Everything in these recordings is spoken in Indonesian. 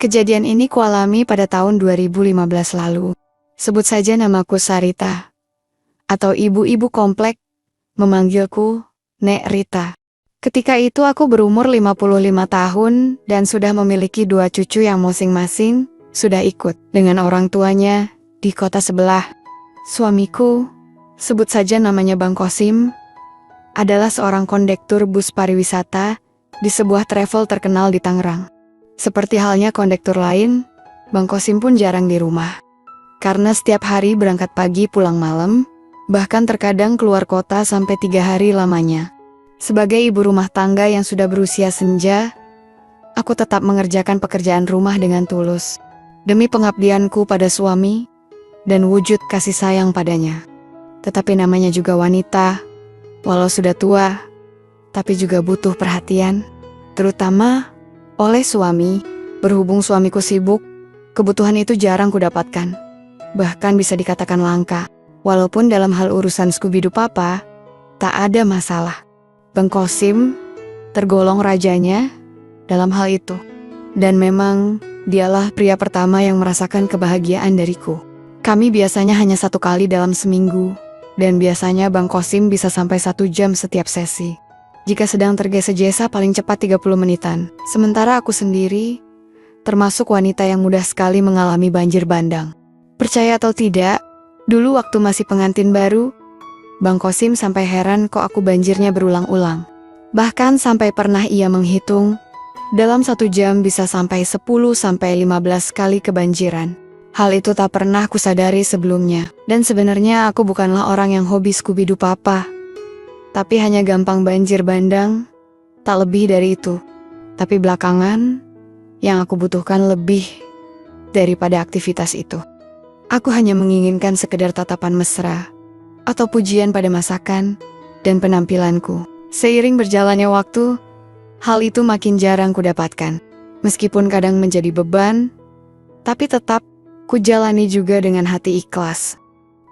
Kejadian ini kualami pada tahun 2015 lalu. Sebut saja namaku Sarita. Atau ibu-ibu komplek memanggilku Nek Rita. Ketika itu aku berumur 55 tahun dan sudah memiliki 2 cucu yang masing-masing sudah ikut dengan orang tuanya di kota sebelah. Suamiku, sebut saja namanya Bang Kosim, adalah seorang kondektur bus pariwisata di sebuah travel terkenal di Tangerang. Seperti halnya kondektur lain, Bang Kosim pun jarang di rumah. Karena setiap hari berangkat pagi pulang malam, bahkan terkadang keluar kota sampai 3 hari lamanya. Sebagai ibu rumah tangga yang sudah berusia senja, aku tetap mengerjakan pekerjaan rumah dengan tulus, demi pengabdianku pada suami dan wujud kasih sayang padanya. Tetapi namanya juga wanita, walau sudah tua, tapi juga butuh perhatian, terutama oleh suami. Berhubung suamiku sibuk, kebutuhan itu jarang kudapatkan. Bahkan bisa dikatakan langka. Walaupun dalam hal urusan Scooby-Doo Papa, tak ada masalah. Bang Kosim tergolong rajanya dalam hal itu. Dan memang dialah pria pertama yang merasakan kebahagiaan dariku. Kami biasanya hanya 1 kali dalam seminggu. Dan biasanya Bang Kosim bisa sampai 1 jam setiap sesi. Jika sedang tergesa-gesa paling cepat 30 menitan. Sementara aku sendiri termasuk wanita yang mudah sekali mengalami banjir bandang. Percaya atau tidak, dulu waktu masih pengantin baru, Bang Kosim sampai heran kok aku banjirnya berulang-ulang. Bahkan sampai pernah ia menghitung, dalam 1 jam bisa sampai 10-15 kali kebanjiran. Hal itu tak pernah kusadari sebelumnya. Dan sebenarnya aku bukanlah orang yang hobi Scooby-Doo Papa. Tapi hanya gampang banjir bandang, tak lebih dari itu. Tapi belakangan, yang aku butuhkan lebih daripada aktivitas itu. Aku hanya menginginkan sekedar tatapan mesra, atau pujian pada masakan dan penampilanku. Seiring berjalannya waktu, hal itu makin jarang kudapatkan. Meskipun kadang menjadi beban, tapi tetap kujalani juga dengan hati ikhlas.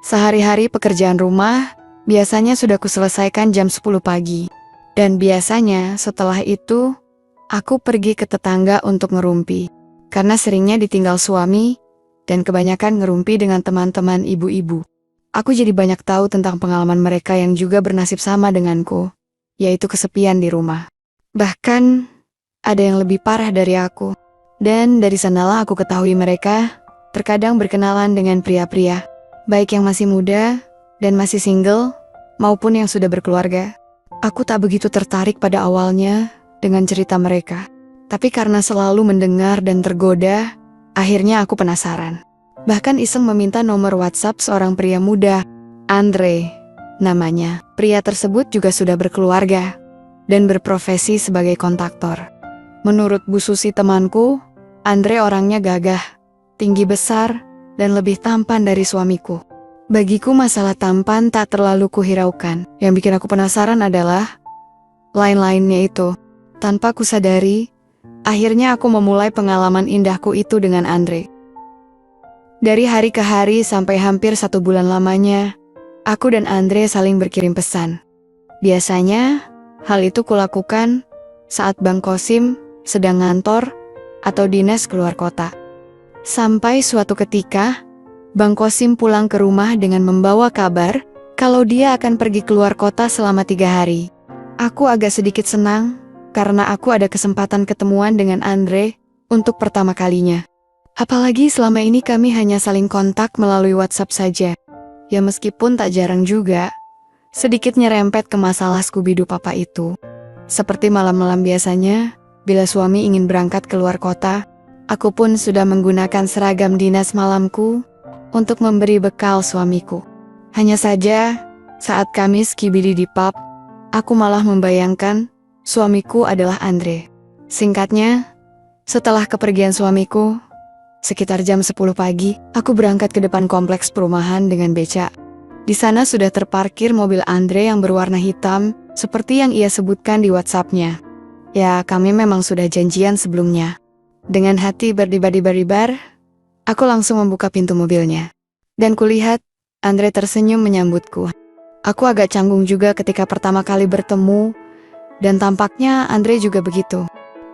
Sehari-hari pekerjaan rumah biasanya sudah kuselesaikan jam 10 pagi. Dan biasanya setelah itu, aku pergi ke tetangga untuk ngerumpi. Karena seringnya ditinggal suami, dan kebanyakan ngerumpi dengan teman-teman ibu-ibu. Aku jadi banyak tahu tentang pengalaman mereka yang juga bernasib sama denganku, yaitu kesepian di rumah. Bahkan, ada yang lebih parah dari aku. Dan dari sanalah aku ketahui mereka terkadang berkenalan dengan pria-pria, baik yang masih muda dan masih single, maupun yang sudah berkeluarga. Aku tak begitu tertarik pada awalnya dengan cerita mereka. Tapi karena selalu mendengar dan tergoda, akhirnya aku penasaran. Bahkan iseng meminta nomor WhatsApp seorang pria muda, Andre namanya. Pria tersebut juga sudah berkeluarga dan berprofesi sebagai kontraktor. Menurut Bu Susi temanku, Andre orangnya gagah, tinggi besar, dan lebih tampan dari suamiku. Bagiku masalah tampan tak terlalu kuhiraukan. Yang bikin aku penasaran adalah lain-lainnya itu. Tanpa kusadari, akhirnya aku memulai pengalaman indahku itu dengan Andre. Dari hari ke hari sampai hampir 1 bulan lamanya, aku dan Andre saling berkirim pesan. Biasanya, hal itu kulakukan saat Bang Kosim sedang ngantor atau dinas keluar kota. Sampai suatu ketika, Bang Kosim pulang ke rumah dengan membawa kabar kalau dia akan pergi keluar kota selama 3 hari. Aku agak sedikit senang karena aku ada kesempatan ketemuan dengan Andre untuk pertama kalinya. Apalagi selama ini kami hanya saling kontak melalui WhatsApp saja. Ya meskipun tak jarang juga, sedikit nyerempet ke masalah Scooby-Doo Papa itu. Seperti malam-malam biasanya, bila suami ingin berangkat keluar kota, aku pun sudah menggunakan seragam dinas malamku untuk memberi bekal suamiku. Hanya saja, saat kami skibidi di pub, aku malah membayangkan suamiku adalah Andre. Singkatnya, setelah kepergian suamiku, sekitar jam 10 pagi, aku berangkat ke depan kompleks perumahan dengan becak. Di sana sudah terparkir mobil Andre yang berwarna hitam, seperti yang ia sebutkan di WhatsApp-nya. Ya, kami memang sudah janjian sebelumnya. Dengan hati berdebar-debar, aku langsung membuka pintu mobilnya. Dan kulihat, Andre tersenyum menyambutku. Aku agak canggung juga ketika pertama kali bertemu, dan tampaknya Andre juga begitu.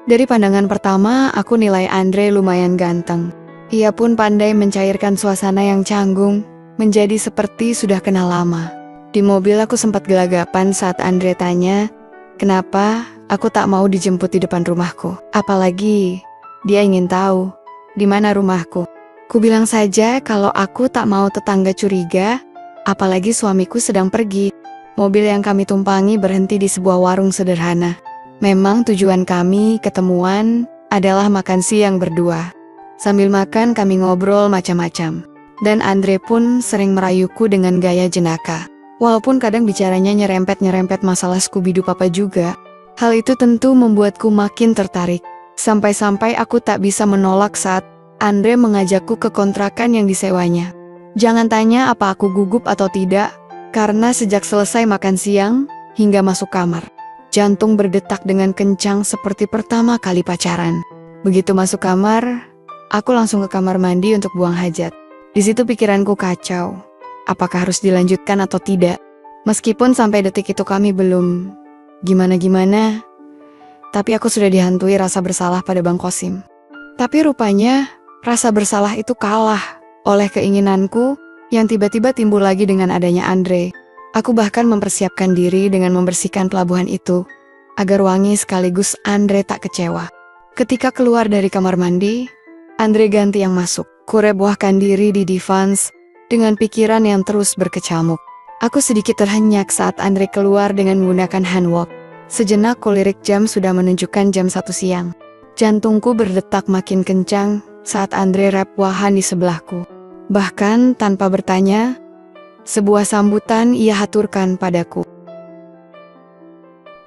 Dari pandangan pertama, aku nilai Andre lumayan ganteng. Ia pun pandai mencairkan suasana yang canggung, menjadi seperti sudah kenal lama. Di mobil aku sempat gelagapan saat Andre tanya, kenapa aku tak mau dijemput di depan rumahku. Apalagi, dia ingin tahu, di mana rumahku. Ku bilang saja kalau aku tak mau tetangga curiga, apalagi suamiku sedang pergi. Mobil yang kami tumpangi berhenti di sebuah warung sederhana. Memang tujuan kami ketemuan adalah makan siang berdua. Sambil makan kami ngobrol macam-macam. Dan Andre pun sering merayuku dengan gaya jenaka. Walaupun kadang bicaranya nyerempet-nyerempet masalah Scooby-Doo Papa juga. Hal itu tentu membuatku makin tertarik. Sampai-sampai aku tak bisa menolak saat Andre mengajakku ke kontrakan yang disewanya. Jangan tanya apa aku gugup atau tidak, karena sejak selesai makan siang hingga masuk kamar, jantung berdetak dengan kencang seperti pertama kali pacaran. Begitu masuk kamar, aku langsung ke kamar mandi untuk buang hajat. Di situ pikiranku kacau. Apakah harus dilanjutkan atau tidak? Meskipun sampai detik itu kami belum gimana-gimana, tapi aku sudah dihantui rasa bersalah pada Bang Kosim. Tapi rupanya rasa bersalah itu kalah oleh keinginanku yang tiba-tiba timbul lagi dengan adanya Andre. Aku bahkan mempersiapkan diri dengan membersihkan pelabuhan itu, agar wangi sekaligus Andre tak kecewa. Ketika keluar dari kamar mandi, Andre ganti yang masuk. Kurebuahkan diri di Divans dengan pikiran yang terus berkecamuk. Aku sedikit terhenyak saat Andre keluar dengan menggunakan handwalk. Sejenak kulirik jam sudah menunjukkan jam 1 siang. Jantungku berdetak makin kencang saat Andre rep-wahan di sebelahku. Bahkan tanpa bertanya, sebuah sambutan ia haturkan padaku.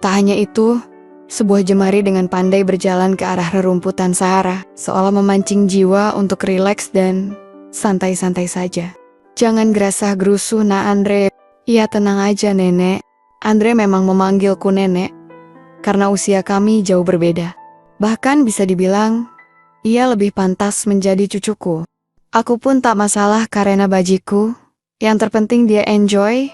Tak hanya itu, sebuah jemari dengan pandai berjalan ke arah rerumputan Sahara, seolah memancing jiwa untuk rileks dan santai-santai saja. Jangan gerasah gerusuh, nak Andre. Iya, tenang aja, nenek. Andre memang memanggilku nenek, karena usia kami jauh berbeda. Bahkan bisa dibilang, ia lebih pantas menjadi cucuku. Aku pun tak masalah karena bajiku, yang terpenting dia enjoy,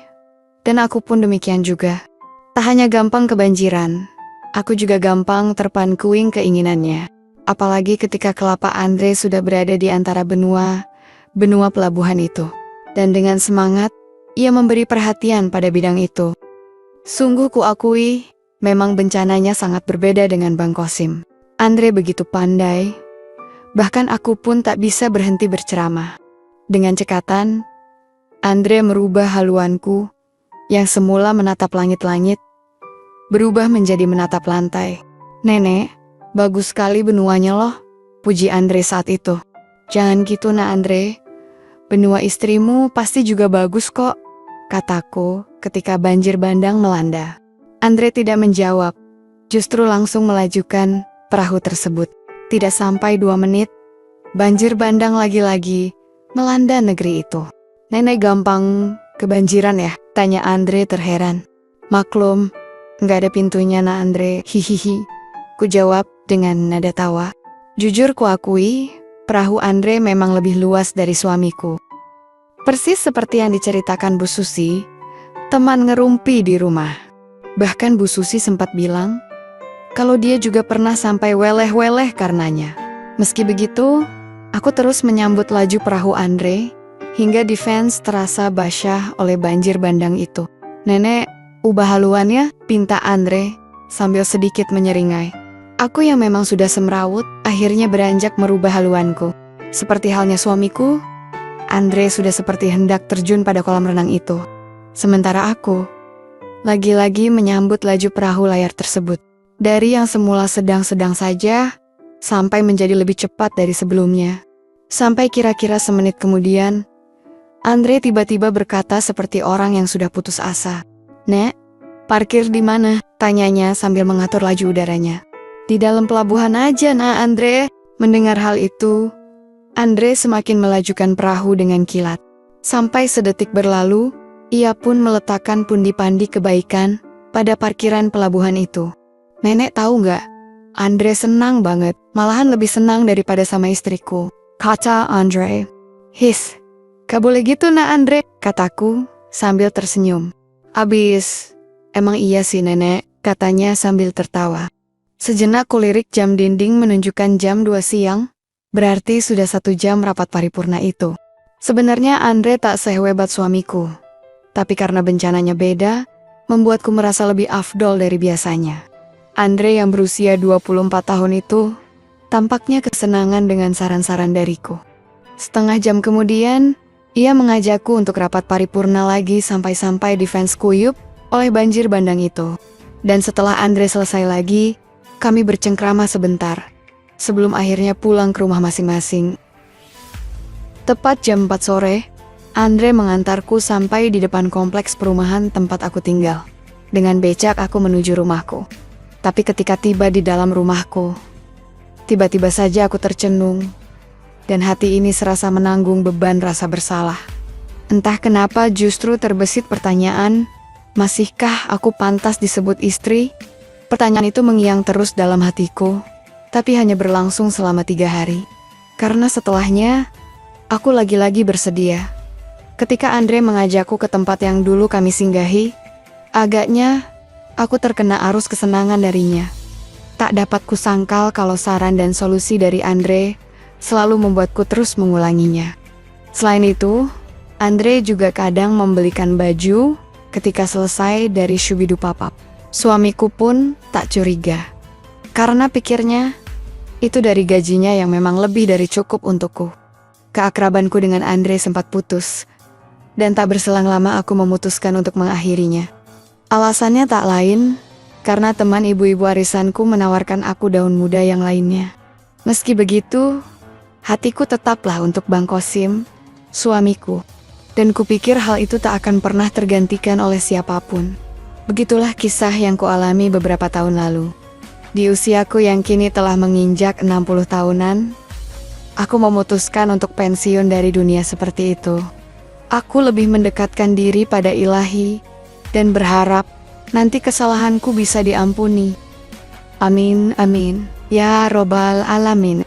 dan aku pun demikian juga. Tak hanya gampang kebanjiran, aku juga gampang terpankuing keinginannya. Apalagi ketika kelapa Andre sudah berada di antara benua pelabuhan itu. Dan dengan semangat, ia memberi perhatian pada bidang itu. Sungguh kuakui, memang bencananya sangat berbeda dengan Bang Kosim. Andre begitu pandai, bahkan aku pun tak bisa berhenti berceramah. Dengan cekatan, Andre merubah haluanku yang semula menatap langit-langit, berubah menjadi menatap lantai. Nenek, bagus sekali benuanya loh, puji Andre saat itu. Jangan gitu, nak Andre. Benua istrimu pasti juga bagus kok, kataku ketika banjir bandang melanda. Andre tidak menjawab, justru langsung melajukan perahu tersebut. Tidak sampai 2 menit, banjir bandang lagi-lagi melanda negeri itu. Nenek gampang kebanjiran ya? Tanya Andre terheran. Maklum, nggak ada pintunya, nak Andre, hihihi. Ku jawab dengan nada tawa. Jujur kuakui, perahu Andre memang lebih luas dari suamiku. Persis seperti yang diceritakan Bu Susi, teman ngerumpi di rumah. Bahkan Bu Susi sempat bilang, kalau dia juga pernah sampai weleh-weleh karenanya. Meski begitu, aku terus menyambut laju perahu Andre, hingga Defense terasa basah oleh banjir bandang itu. Nenek, ubah haluannya, pinta Andre, sambil sedikit menyeringai. Aku yang memang sudah semrawut, akhirnya beranjak merubah haluanku. Seperti halnya suamiku, Andre sudah seperti hendak terjun pada kolam renang itu. Sementara aku, lagi-lagi menyambut laju perahu layar tersebut. Dari yang semula sedang-sedang saja, sampai menjadi lebih cepat dari sebelumnya. Sampai kira-kira semenit kemudian, Andre tiba-tiba berkata seperti orang yang sudah putus asa. Nek, parkir di mana? Tanyanya sambil mengatur laju udaranya. Di dalam pelabuhan aja, nak Andre. Mendengar hal itu, Andre semakin melajukan perahu dengan kilat. Sampai sedetik berlalu, ia pun meletakkan pundi-pandi kebaikan pada parkiran pelabuhan itu. Nenek tahu nggak? Andre senang banget, malahan lebih senang daripada sama istriku, kata Andre. His, gak boleh gitu, nak Andre, kataku sambil tersenyum. Abis, emang iya sih nenek, katanya sambil tertawa. Sejenak kulirik jam dinding menunjukkan jam 2 siang, berarti sudah 1 jam rapat paripurna itu. Sebenarnya Andre tak sehebat suamiku, tapi karena bencananya beda, membuatku merasa lebih afdol dari biasanya. Andre yang berusia 24 tahun itu, tampaknya kesenangan dengan saran-saran dariku. Setengah jam kemudian, ia mengajakku untuk rapat paripurna lagi sampai-sampai defense kuyup oleh banjir bandang itu. Dan setelah Andre selesai lagi, kami bercengkrama sebentar, sebelum akhirnya pulang ke rumah masing-masing. Tepat jam 4 sore, Andre mengantarku sampai di depan kompleks perumahan tempat aku tinggal. Dengan becak aku menuju rumahku. Tapi ketika tiba di dalam rumahku, tiba-tiba saja aku tercenung, dan hati ini serasa menanggung beban rasa bersalah. Entah kenapa justru terbesit pertanyaan, masihkah aku pantas disebut istri? Pertanyaan itu mengiang terus dalam hatiku, tapi hanya berlangsung selama 3 hari. Karena setelahnya, aku lagi-lagi bersedia. Ketika Andre mengajakku ke tempat yang dulu kami singgahi, agaknya aku terkena arus kesenangan darinya. Tak dapat kusangkal kalau saran dan solusi dari Andre selalu membuatku terus mengulanginya. Selain itu, Andre juga kadang membelikan baju ketika selesai dari Shubidu Papap. Suamiku pun tak curiga, karena pikirnya itu dari gajinya yang memang lebih dari cukup untukku. Keakrabanku dengan Andre sempat putus, dan tak berselang lama aku memutuskan untuk mengakhirinya. Alasannya tak lain, karena teman ibu-ibu arisanku menawarkan aku daun muda yang lainnya. Meski begitu, hatiku tetaplah untuk Bang Kosim, suamiku. Dan kupikir hal itu tak akan pernah tergantikan oleh siapapun. Begitulah kisah yang kualami beberapa tahun lalu. Di usiaku yang kini telah menginjak 60 tahunan, aku memutuskan untuk pensiun dari dunia seperti itu. Aku lebih mendekatkan diri pada Ilahi dan berharap nanti kesalahanku bisa diampuni. Amin, amin. Ya Robbal Alamin.